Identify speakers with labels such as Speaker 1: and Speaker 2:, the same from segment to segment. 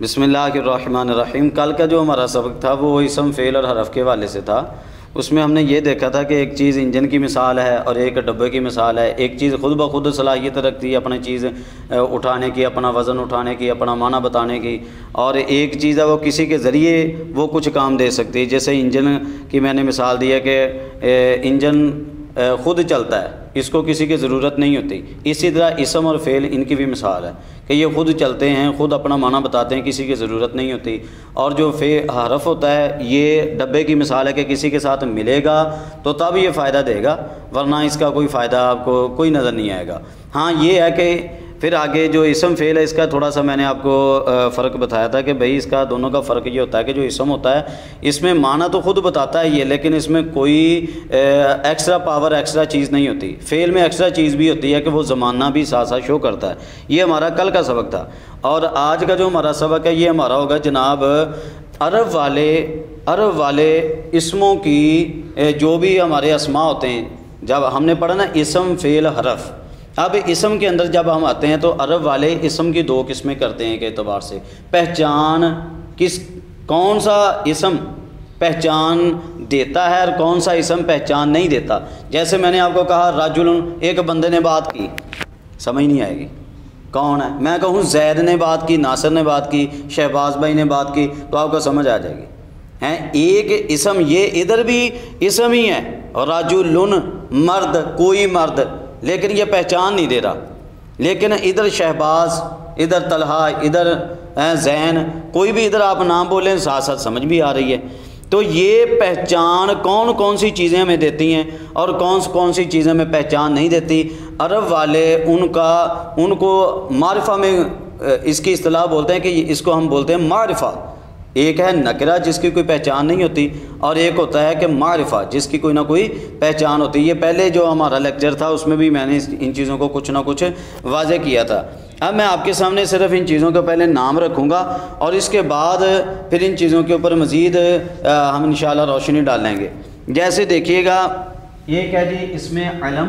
Speaker 1: بسم اللہ الرحمن الرحیم۔ کل کا جو ہمارا سبق تھا وہ اسم فعل اور حرف کے حوالے سے تھا۔ اس میں ہم نے یہ دیکھا تھا کہ ایک چیز انجن کی مثال ہے اور ایک ڈبے کی مثال ہے۔ ایک چیز خود بخود صلاحیت رکھتی ہے اپنی چیز اٹھانے کی، اپنا وزن اٹھانے کی، اپنا معنی بتانے کی، اور ایک چیز ہے وہ کسی کے ذریعے وہ کچھ کام دے سکتی ہے۔ جیسے انجن کی میں نے مثال دی ہے کہ انجن خود چلتا ہے، اس کو کسی کی ضرورت نہیں ہوتی۔ اسی طرح اسم اور فعل ان کی بھی مثال ہے کہ یہ خود چلتے ہیں، خود اپنا معنی بتاتے ہیں، کسی کی ضرورت نہیں ہوتی۔ اور جو حرف ہوتا ہے یہ ڈبے کی مثال ہے کہ کسی کے ساتھ ملے گا تو تب یہ فائدہ دے گا، ورنہ اس کا کوئی فائدہ آپ کو کوئی نظر نہیں آئے گا۔ ہاں یہ ہے کہ پھر آگے جو اسم فعل ہے اس کا تھوڑا سا میں نے آپ کو فرق بتایا تھا کہ بھئی اس کا دونوں کا فرق یہ ہوتا ہے کہ جو اسم ہوتا ہے اس میں معنی تو خود بتاتا ہے یہ، لیکن اس میں کوئی ایکسٹرا پاور، ایکسٹرا چیز نہیں ہوتی۔ فعل میں ایکسٹرا چیز بھی ہوتی ہے کہ وہ زمانہ بھی ساتھ ساتھ شو کرتا ہے۔ یہ ہمارا کل کا سبق تھا، اور آج کا جو ہمارا سبق ہے یہ ہمارا ہوگا جناب عرب والے اسموں کی جو بھی ہمارے اسماء ہوتے ہیں۔ جب ہم نے پڑھا نا اسم فعل حرف، اب اسم کے اندر جب ہم آتے ہیں تو عرب والے اسم کی دو قسمیں کرتے ہیں کہ اعتبار سے پہچان، کون سا اسم پہچان دیتا ہے اور کون سا اسم پہچان نہیں دیتا۔ جیسے میں نے آپ کو کہا رجل، ایک بندے نے بات کی، سمجھ نہیں آئے گی کون ہے۔ میں کہوں زید نے بات کی، ناصر نے بات کی، شہباز بھائی نے بات کی تو آپ کو سمجھ آ جائے گی۔ ایک اسم یہ ادھر بھی اسم ہی ہے، رجل مرد، کوئی مرد، لیکن یہ پہچان نہیں دے رہا۔ لیکن ادھر شہباز، ادھر طلحہ، ادھر زین، کوئی بھی ادھر آپ نام بولیں ساتھ ساتھ سمجھ بھی آ رہی ہے۔ تو یہ پہچان کون کون سی چیزیں ہمیں دیتی ہیں اور کون سی چیزیں ہمیں پہچان نہیں دیتی۔ عرب والے ان کو معرفہ میں اس کی اصطلاح بولتے ہیں کہ اس کو ہم بولتے ہیں معرفہ۔ ایک ہے نکرہ جس کی کوئی پہچان نہیں ہوتی، اور ایک ہوتا ہے کہ معرفہ جس کی کوئی نہ کوئی پہچان ہوتی ہے۔ یہ پہلے جو ہمارا لیکچر تھا اس میں بھی میں نے ان چیزوں کو کچھ نہ کچھ واضح کیا تھا۔ اب میں آپ کے سامنے صرف ان چیزوں کا پہلے نام رکھوں گا اور اس کے بعد پھر ان چیزوں کے اوپر مزید ہم انشاءاللہ روشنی ڈالیں گے۔ جیسے دیکھیے گا ایک ہے جی اس میں علم،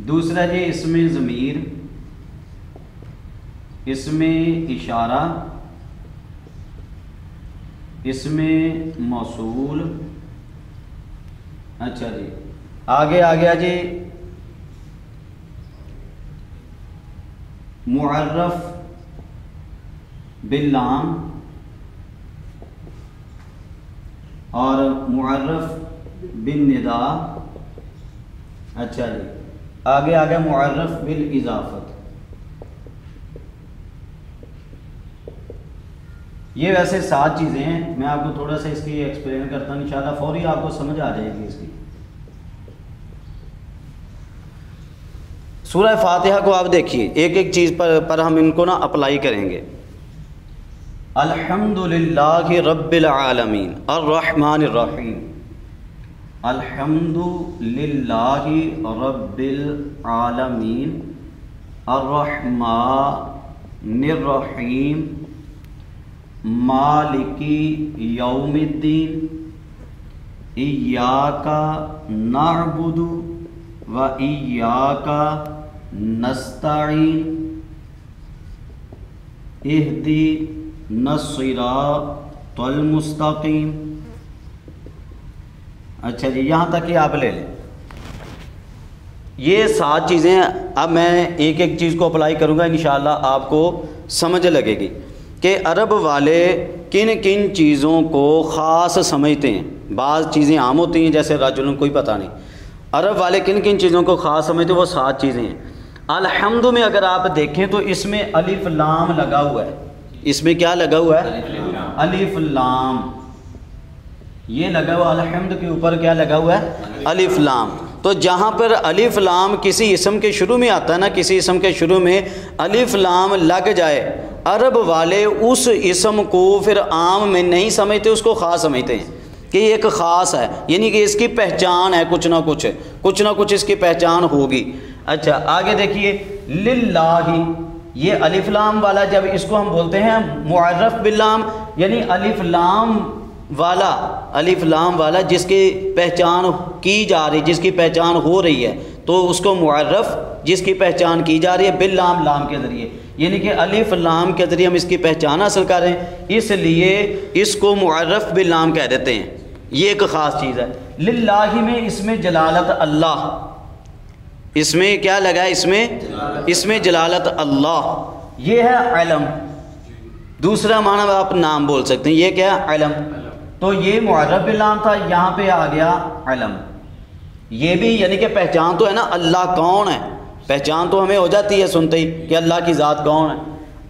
Speaker 1: دوسرا جی اس میں ضمیر، اس میں اشارہ، اس میں موصول۔ اچھا جی آگے آ گیا جی معرف باللام اور معرف بالندا۔ اچھا جی آگے آ گیا معرف بالاضافت۔ یہ ویسے 7 چیزیں ہیں، میں آپ کو تھوڑا سا اس کی ایکسپلین کرتا ہوں، انشاءاللہ فوری آپ کو سمجھ آ جائے گی اس کی۔ سورہ فاتحہ کو آپ دیکھیے، ایک ایک چیز پر ہم ان کو نا اپلائی کریں گے۔ الحمدللہ رب العالمین الرحمن الرحیم، الحمدللہ رب العالمین الرحمن الرحیم مالکی یوم الدین ایاک نعبد و ایاک نستعین اہدنا الصراط المستقیم۔ اچھا جی یہاں تک کہ آپ لے لیں، یہ 7 چیزیں۔ اب میں ایک ایک چیز کو اپلائی کروں گا، انشاءاللہ آپ کو سمجھ لگے گی کہ عرب والے کن کن چیزوں کو خاص سمجھتے ہیں۔ بعض چیزیں عام ہوتی ہیں جیسے رجل، کوئی پتہ نہیں۔ عرب والے کن کن چیزوں کو خاص سمجھتے ہیں، وہ 7 چیزیں ہیں۔ الحمد میں اگر آپ دیکھیں تو اس میں الف لام لگا ہوا ہے۔ اس میں کیا لگا ہوا ہے؟ الف لام، یہ لگا ہوا الحمد کے اوپر کیا لگا ہوا ہے؟ الف لام۔ تو جہاں پر الف لام کسی اسم کے شروع میں آتا ہے نا، کسی اسم کے شروع میں الف لام لگ جائے، عرب والے اس اسم کو پھر عام میں نہیں سمجھتے، اس کو خاص سمجھتے ہیں کہ یہ ایک خاص ہے، یعنی کہ اس کی پہچان ہے، کچھ نہ کچھ اس کی پہچان ہوگی۔ اچھا آگے دیکھیے للہ، یہ الف لام والا جب اس کو ہم بولتے ہیں معرف باللام، یعنی الف لام والا جس کی پہچان کی جا رہی، جس کی پہچان ہو رہی ہے، تو اس کو معرف جس کی پہچان کی جا رہی ہے باللام، لام کے ذریعے، یعنی کہ الف لام کے ذریعے ہم اس کی پہچان حاصل کر رہے ہیں، اس لیے اس کو معرف باللام کہہ دیتے ہیں۔ یہ ایک خاص چیز ہے۔ للہ میں اس میں جلالت اللہ، اس میں کیا لگا ہے؟ اس میں جلالت اللہ، یہ ہے علم۔ دوسرا معنی آپ نام بول سکتے ہیں، یہ کیا ہے؟ علم۔ تو یہ معرف باللام تھا، یہاں پہ آ گیا علم۔ یہ بھی یعنی کہ پہچان تو ہے نا اللہ کون ہے، پہچان تو ہمیں ہو جاتی ہے سنتے ہی کہ اللہ کی ذات کون ہے۔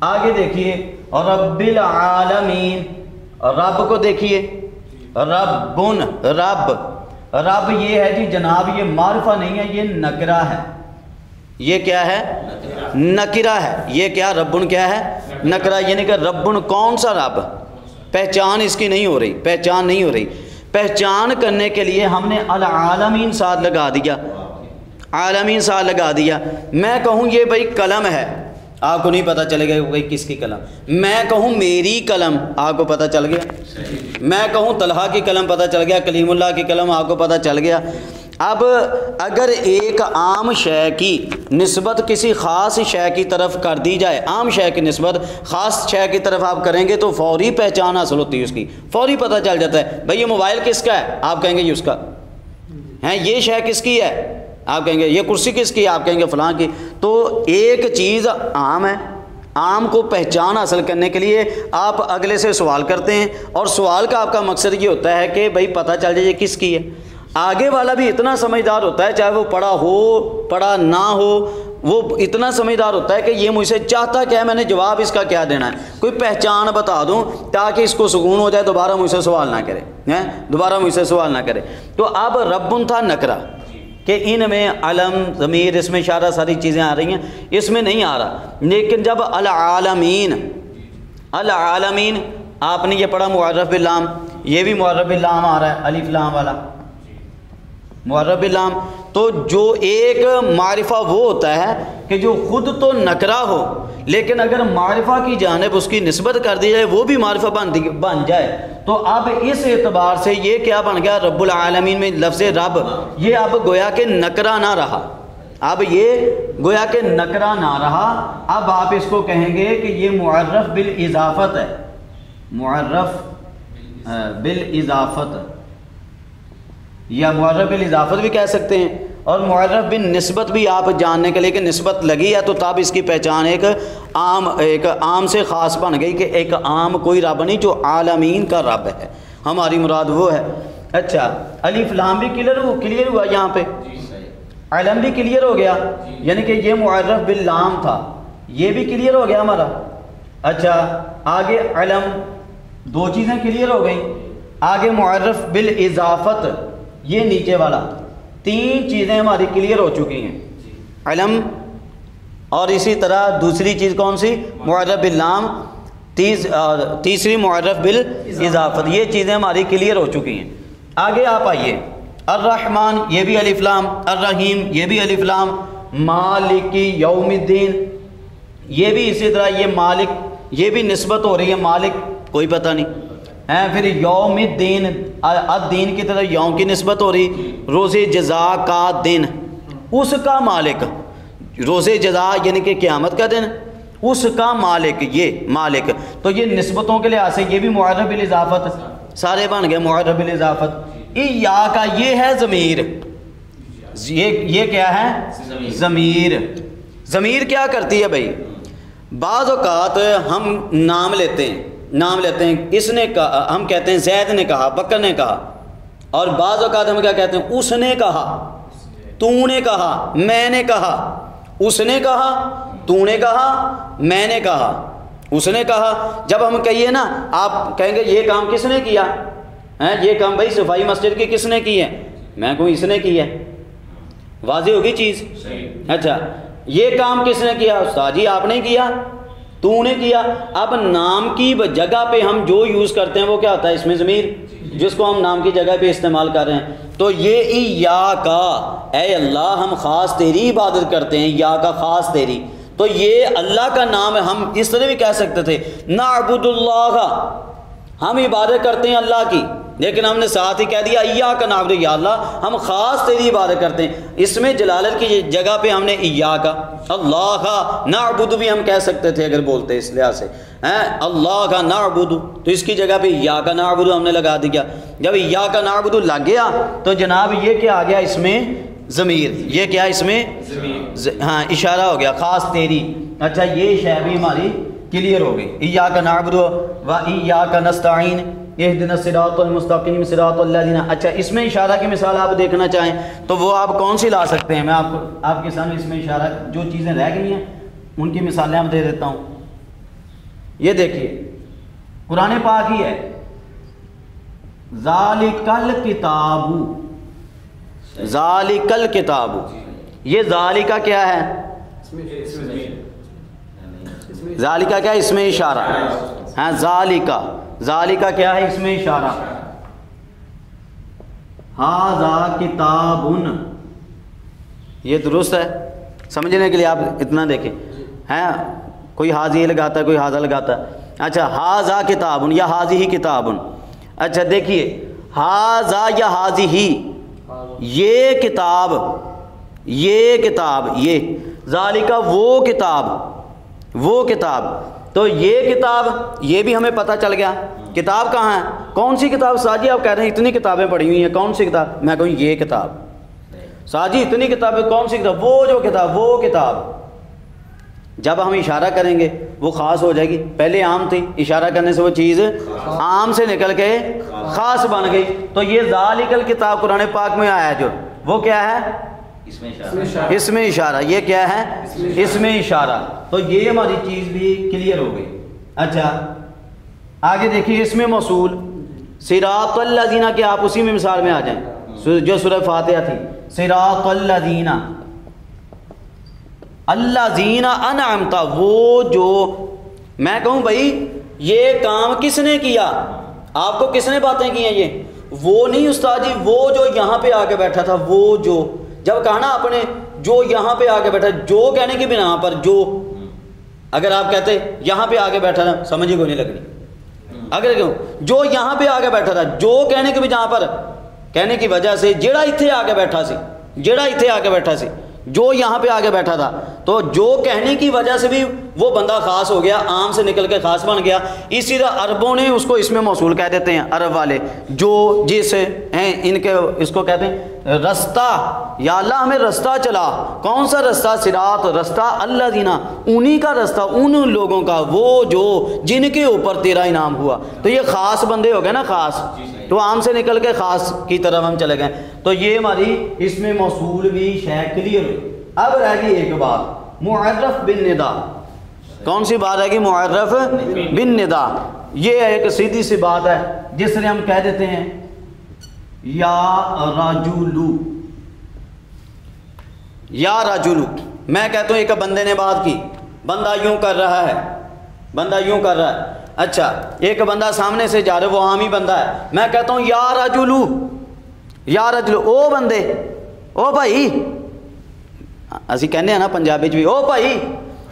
Speaker 1: آگے دیکھیے رب العالمین، رب کو دیکھیے، ربن، رب یہ ہے جی جناب، یہ معرفہ نہیں ہے، یہ نکرہ ہے۔ یہ کیا ہے؟ نکرہ ہے۔ یہ کیا ربن کیا ہے؟ نکرہ، یعنی کہ ربن کون سا رب، پہچان اس کی نہیں ہو رہی، پہچان نہیں ہو رہی۔ پہچان کرنے کے لیے ہم نے العالمین ساتھ لگا دیا، عالمین ساتھ لگا دیا۔ میں کہوں یہ بھائی قلم ہے، آپ کو نہیں پتہ چلے گا بھائی کس کی قلم۔ میں کہوں میری قلم، آپ کو پتہ چل گیا۔ میں کہوں طلحہ کی قلم، پتہ چل گیا۔ کلیم اللہ کی قلم، آپ کو پتہ چل گیا۔ اب اگر ایک عام شے کی نسبت کسی خاص شے کی طرف کر دی جائے، عام شے کی نسبت خاص شے کی طرف آپ کریں گے تو فوری پہچان حاصل ہوتی ہے، اس کی فوری پتہ چل جاتا ہے بھائی یہ موبائل کس کا ہے، آپ کہیں گے یہ اس کا ہے۔ یہ شے کس کی ہے، آپ کہیں گے یہ کرسی کس کی ہے، آپ کہیں گے فلاں کی۔ تو ایک چیز عام ہے، عام کو پہچان حاصل کرنے کے لیے آپ اگلے سے سوال کرتے ہیں، اور سوال کا آپ کا مقصد یہ ہوتا ہے کہ بھائی پتہ چل جائے یہ کس کی ہے۔ آگے والا بھی اتنا سمجھدار ہوتا ہے، چاہے وہ پڑھا ہو پڑھا نہ ہو، وہ اتنا سمجھدار ہوتا ہے کہ یہ مجھ سے چاہتا کیا ہے، میں نے جواب اس کا کیا دینا ہے، کوئی پہچان بتا دوں تاکہ اس کو سکون ہو جائے، دوبارہ مجھ سے سوال نہ کرے، دوبارہ مجھ سے سوال نہ کرے۔ تو اب ربن تھا نکرہ کہ ان میں علم، ضمیر، اس میں اشارہ، ساری چیزیں آ رہی ہیں، اس میں نہیں آ رہا۔ لیکن جب العالمین، العالمین آپ نے یہ پڑھا معرف باللام، یہ بھی معرف باللام آ رہا ہے، الف لام والا معرف باللام۔ تو جو ایک معرفہ وہ ہوتا ہے کہ جو خود تو نکرہ ہو لیکن اگر معرفہ کی جانب اس کی نسبت کر دی جائے وہ بھی معرفہ بن جائے، تو اب اس اعتبار سے یہ کیا بن گیا؟ رب العالمین میں لفظ رب یہ اب گویا کہ نکرہ نہ رہا، اب یہ گویا کہ نکرہ نہ رہا۔ اب آپ اس کو کہیں گے کہ یہ معرف بالاضافت ہے، معرف بالاضافت، یا معرف بالاضافت بھی کہہ سکتے ہیں، اور معرف بالنسبت بھی آپ جاننے کے لیے کہ نسبت لگی ہے تو تب اس کی پہچان ایک عام سے خاص بن گئی کہ ایک عام کوئی رب نہیں، جو عالمین کا رب ہے، ہماری مراد وہ ہے۔ اچھا الف لام بھی کلیئر ہوا یہاں پہ، علم بھی کلیئر ہو گیا، یعنی کہ یہ معرف باللام تھا، یہ بھی کلیئر ہو گیا ہمارا۔ اچھا آگے علم، دو چیزیں کلیئر ہو گئیں۔ آگے معرف بالاضافت، یہ نیچے والا، تین چیزیں ہماری کلیئر ہو چکی ہیں، علم، اور اسی طرح دوسری چیز کون سی؟ معرف باللام، تیسری معرف بالاضافت، یہ چیزیں ہماری کلیئر ہو چکی ہیں۔ آگے آپ آئیے، الرحمن یہ بھی الف لام، الرحیم یہ بھی الف لام، مالک یوم الدین یہ بھی اسی طرح، یہ مالک یہ بھی نسبت ہو رہی ہے، مالک کوئی پتہ نہیں ہے، پھر یوم الدین، الدین کی طرح یوم کی نسبت ہو رہی، روز جزا کا دن، اس کا مالک، روز جزا یعنی کہ قیامت کا دن، اس کا مالک، یہ مالک، تو یہ نسبتوں کے لحاظ سے یہ بھی معرف بالاضافت، سارے بن گئے معرف بالاضافت۔ یا کا یہ ہے ضمیر، یہ کیا ہے؟ ضمیر۔ ضمیر کیا کرتی ہے بھائی؟ بعض اوقات ہم نام لیتے ہیں، اس نے کہا، ہم کہتے ہیں زید نے کہا، بکر نے کہا، اور بعض اوقات ہم کیا کہتے ہیں؟ اس نے کہا، تو نے کہا، میں نے کہا، اس نے کہا، تو نے کہا، میں نے کہا، اس نے کہا۔ جب ہم کہیے نا، آپ کہیں گے یہ کام کس نے کیا ہے، یہ کام بھائی صفائی مسجد کی کس نے کی ہے، میں کہوں اس نے کی ہے، واضح ہوگی چیز۔ اچھا یہ کام کس نے کیا، استاد جی آپ نے کیا، تو نے کیا۔ اب نام کی جگہ پہ ہم جو یوز کرتے ہیں وہ کیا ہوتا ہے؟ اس میں ضمیر، جس کو ہم نام کی جگہ پہ استعمال کر رہے ہیں۔ تو یہ یا کا، اے اللہ ہم خاص تیری عبادت کرتے ہیں، یا کا خاص تیری، تو یہ اللہ کا نام ہے۔ ہم اس طرح بھی کہہ سکتے تھے نعبد اللہ، ہم عبادت کرتے ہیں اللہ کی، لیکن ہم نے ساتھ ہی کہہ دیا ایاک نعبد، یا اللہ ہم خاص تیری عبادت کرتے ہیں۔ اس میں جلالت کی جگہ پہ ہم نے ایاک، اللہ کا نعبد بھی ہم کہہ سکتے تھے اگر بولتے اس لحاظ سے، اللہ کا نعبد، تو اس کی جگہ پہ ایاک نعبد ہم نے لگا دیا۔ جب ایاک نعبد لگ گیا تو جناب یہ کیا آ گیا اس میں ضمیر، یہ کیا اس میں ہاں اشارہ ہو گیا خاص تیری۔ اچھا یہ شے بھی ہماری کلیئر ہو گئی، ایاک نعبد و ایاک نستعین اہدنا الصراط المستقیم صراط الذین۔ اچھا اس میں اشارہ کی مثال آپ دیکھنا چاہیں تو وہ آپ کون سی لا سکتے ہیں؟ میں آپ کے سامنے اس میں اشارہ جو چیزیں رہ گئی ہیں ان کی مثالیں آپ دے دیتا ہوں۔ یہ دیکھیے قرآن پاک ہی ہے، ذالک الکتاب، ذالک الکتاب، یہ ذالکہ کیا ہے؟ ذالکہ کیا ہے؟ اس میں اشارہ، ہاں ذالکہ، ذالکہ کیا ہے؟ اس میں اشارہ۔ ھذا کتاب، یہ درست ہے سمجھنے کے لیے آپ اتنا دیکھیں، ہیں کوئی حاضی لگاتا ہے کوئی حاضہ لگاتا ہے۔ اچھا ھذا کتاب یا ھذہ کتاب، اچھا دیکھیے ھذا یا ھذہ، یہ کتاب، یہ کتاب، یہ ذالکہ وہ کتاب، وہ کتاب، تو یہ کتاب یہ بھی ہمیں پتہ چل گیا کتاب کہاں ہے، کون سی کتاب؟ ساجی آپ کہہ رہے ہیں اتنی کتابیں پڑھی ہوئی ہیں، کون سی کتاب؟ میں کہوں یہ کتاب، ساجی اتنی کتابیں، کون سی کتاب؟ وہ جو کتاب، وہ کتاب۔ جب ہم اشارہ کریں گے وہ خاص ہو جائے گی، پہلے عام تھی، اشارہ کرنے سے وہ چیز عام سے نکل کے خاص بن گئی۔ تو یہ ذالک الکتاب قرآن پاک میں آیا جو، وہ کیا ہے؟ اس میں اشارہ، یہ کیا ہے؟ اس میں اشارہ، تو یہ ہماری چیز بھی کلیئر ہو گئی۔ اچھا آگے دیکھیے اس میں موصول صراط الذین، کہ آپ اسی میں مثال میں آ جائیں جو سورہ فاتحہ تھی، صراط الذین، الذین انعمت، وہ جو، میں کہوں بھائی یہ کام کس نے کیا؟ آپ کو کس نے باتیں کی ہیں یہ؟ وہ نہیں استاد جی، وہ جو یہاں پہ آ کے بیٹھا تھا، وہ جو، جب کہا نا آپ نے جو یہاں پہ آ کے بیٹھا، جو کہنے کی بنا پر جو، اگر آپ کہتے یہاں پہ آ کے بیٹھا تھا سمجھ ہی کو نہیں لگنی، اگر کیوں جو یہاں پہ آ کے بیٹھا تھا، جو کہنے کی بھی جہاں پر کہنے کی وجہ سے جیڑا اتھے آ کے بیٹھا سی، جیڑا اتھے آ کے بیٹھا سی، جو یہاں پہ آگے بیٹھا تھا، تو جو کہنے کی وجہ سے بھی وہ بندہ خاص ہو گیا، عام سے نکل کے خاص بن گیا۔ اسی طرح عربوں نے اس کو اس میں موصول کہہ دیتے ہیں، عرب والے جو جس ہیں ان کے اس کو کہتے ہیں رستہ، یا اللہ ہمیں رستہ چلا، کون سا رستہ؟ صراط، رستہ اللہ دینا، انہی کا رستہ، ان لوگوں کا، وہ جو جن کے اوپر تیرا انعام ہوا۔ تو یہ خاص بندے ہو گئے نا، خاص، تو عام سے نکل کے خاص کی طرف ہم چلے گئے۔ تو یہ ہماری اس میں موصول بھی شے کلیئر ہوئی۔ اب رہ گئی ایک بات، معرف بالندا، کون سی بات رہ گئی؟ معرف بالندا۔ یہ ایک سیدھی سی بات ہے جس سے ہم کہہ دیتے ہیں یا رجلو، یا رجلو، میں کہتا ہوں ایک بندے نے بات کی، بندہ یوں کر رہا ہے، بندہ یوں کر رہا ہے، اچھا ایک بندہ سامنے سے جا رہا ہے، وہ عام ہی بندہ ہے، میں کہتا ہوں یا رجلو، یا رجلو، او بندے، او بھائی، اسی کہنے ہیں نا پنجابی بھی، او بھائی،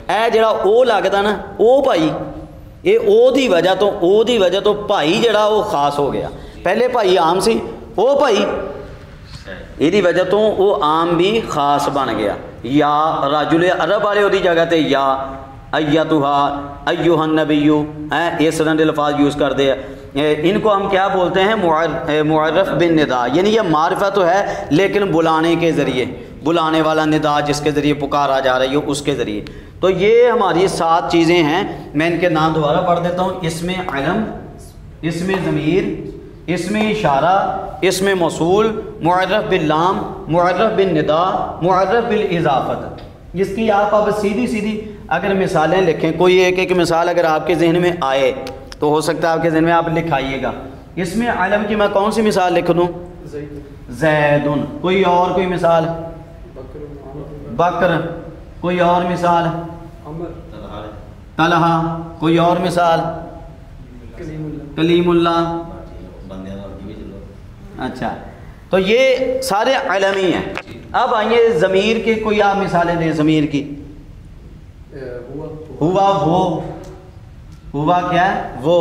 Speaker 1: اے جڑا او لگتا نا، او بھائی، یہ او دی وجہ تو بھائی جڑا وہ خاص ہو گیا، پہلے بھائی عام سی، او بھائی، یہ وجہ تو وہ عام بھی خاص بن گیا۔ یا رجل، عرب والے وہ جگہ تے یا ایتھا ایھا النبی، اس طرح کے الفاظ یوز کر دے، ان کو ہم کیا بولتے ہیں؟ معرف بالندا، یعنی یہ معرفت تو ہے لیکن بلانے کے ذریعے، بلانے والا ندا جس کے ذریعے پکارا جا رہا ہے اس کے ذریعے۔ تو یہ ہماری 7 چیزیں ہیں، میں ان کے نام دوبارہ پڑھ دیتا ہوں، اس میں علم، اس میں ضمیر، اس میں اشارہ، اس میں موصول، معرف باللام، معرف بالندا، معرف بالاضافت۔ اس کی آپ اب سیدھی سیدھی اگر مثالیں لکھیں، کوئی ایک مثال اگر آپ کے ذہن میں آئے تو ہو سکتا ہے آپ کے ذہن میں آپ لکھائیے گا۔ اس میں علم کی میں کون سی مثال لکھ دوں؟ زیدن، کوئی اور کوئی مثال؟ بکر، کوئی اور مثال؟ طلحہ، کوئی اور مثال؟ کلیم اللہ۔ اچھا تو یہ سارے علمی ہیں۔ اب آئیے ضمیر کے کوئی آپ مثالیں دیں ضمیر کی۔ ہوا، وہ، ہوا کیا ہے؟ وہ،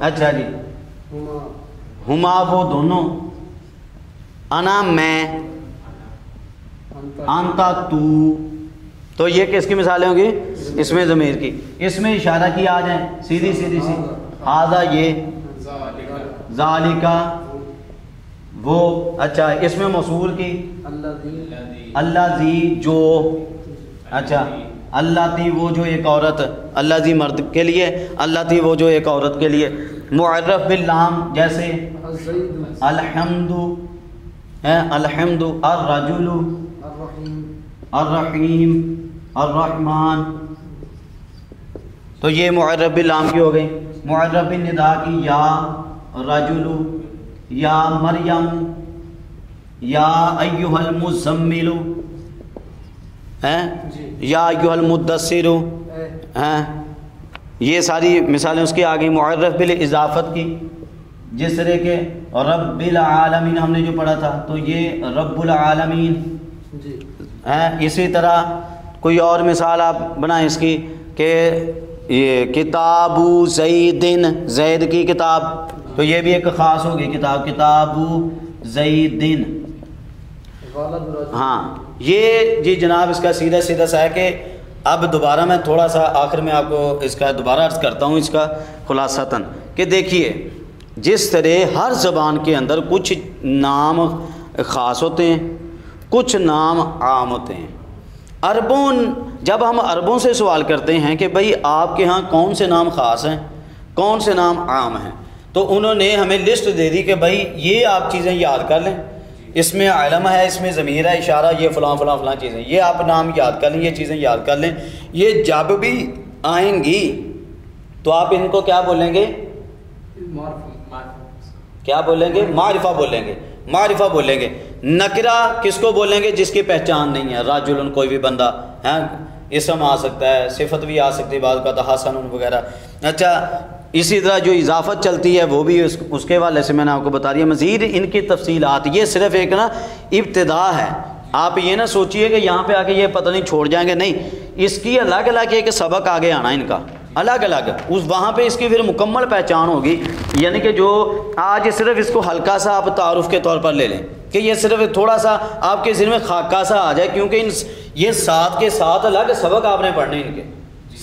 Speaker 1: اچھا جی، ہما وہ دونوں، انا میں، انتا تو، تو یہ کس کی مثالیں ہوں گی؟ اس میں ضمیر کی، اس میں اشارہ کی آ جائیں سیدھی سیدھی سی، ہذا یہ، ذالکا وہ، اچھا اس میں موصول کی الذی جو، اچھا اللہ تی وہ جو ایک عورت، اللہ ذی مرد کے لیے، اللہ تی وہ جو ایک عورت کے لیے، معرف باللام جیسے الحمد ہے، الحمد، الرجل، الرحیم، الرحمن، تو یہ معرف باللام کی ہو گئی۔ معرف بالندا کی یا رجل، یا مریم، یا ایھا المزمل، یا ایھا المدثر، یہ ساری مثالیں اس کی آ گئی۔ معرف بالاضافت کی، جس طرح کے رب العالمین ہم نے جو پڑھا تھا، تو یہ رب العالمین ہے۔ اسی طرح کوئی اور مثال آپ بنائیں اس کی کہ یہ کتاب زیدن، زید کی کتاب، تو یہ بھی ایک خاص ہوگی کتاب، کتاب زیدن۔ ہاں یہ جی جناب اس کا سیدھا سیدھا سا ہے کہ اب دوبارہ میں تھوڑا سا آخر میں آپ کو اس کا دوبارہ عرض کرتا ہوں اس کا خلاصتاً، کہ دیکھیے جس طرح ہر زبان کے اندر کچھ نام خاص ہوتے ہیں، کچھ نام عام ہوتے ہیں۔ عربوں، جب ہم عربوں سے سوال کرتے ہیں کہ بھئی آپ کے ہاں کون سے نام خاص ہیں، کون سے نام عام ہیں، تو انہوں نے ہمیں لسٹ دے دی کہ بھئی یہ آپ چیزیں یاد کر لیں، اس میں علم ہے، اس میں ضمیر ہے، اشارہ، یہ فلاں فلاں فلاں چیزیں، یہ آپ نام یاد کر لیں، یہ چیزیں یاد کر لیں۔ یہ جب بھی آئیں گی تو آپ ان کو کیا بولیں گے؟ کیا بولیں گے؟ معرفہ بولیں گے، معرفہ بولیں گے۔ نکرہ کس کو بولیں گے؟ جس کی پہچان نہیں ہے، راجل، کوئی بھی بندہ ہے، اسم آ سکتا ہے، صفت بھی آ سکتی ہے بعض کا، حسن وغیرہ۔ اچھا اسی طرح جو اضافت چلتی ہے وہ بھی اس کے حوالے سے میں نے آپ کو بتا دیا۔ مزید ان کی تفصیلات، یہ صرف ایک نا ابتدا ہے، آپ یہ نہ سوچئے کہ یہاں پہ آ کے یہ پتہ نہیں چھوڑ جائیں گے، نہیں، اس کی الگ الگ ایک سبق آگے آنا ان کا الگ الگ، اس وہاں پہ اس کی پھر مکمل پہچان ہوگی۔ یعنی کہ جو آج صرف اس کو ہلکا سا آپ تعارف کے طور پر لے لیں کہ یہ صرف تھوڑا سا آپ کے ذہن میں خاکہ سا آ جائے، کیونکہ یہ ساتھ کے ساتھ الگ سبق آپ نے پڑھنے، ان کے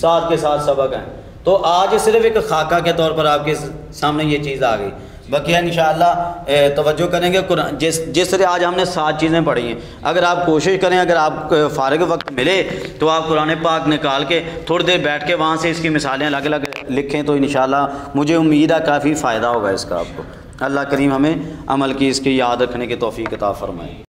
Speaker 1: ساتھ کے ساتھ سبق ہیں، تو آج صرف ایک خاکہ کے طور پر آپ کے سامنے یہ چیز آ گئی۔ باقی انشاءاللہ توجہ کریں گے قرآن، جس طرح آج ہم نے 7 چیزیں پڑھی ہیں، اگر آپ کوشش کریں، اگر آپ فارغ وقت ملے تو آپ قرآن پاک نکال کے تھوڑی دیر بیٹھ کے وہاں سے اس کی مثالیں الگ الگ لکھیں، تو انشاءاللہ مجھے امید ہے کافی فائدہ ہوگا اس کا آپ کو۔ اللہ کریم ہمیں عمل کی، اس کی یاد رکھنے کی توفیق عطا فرمائے۔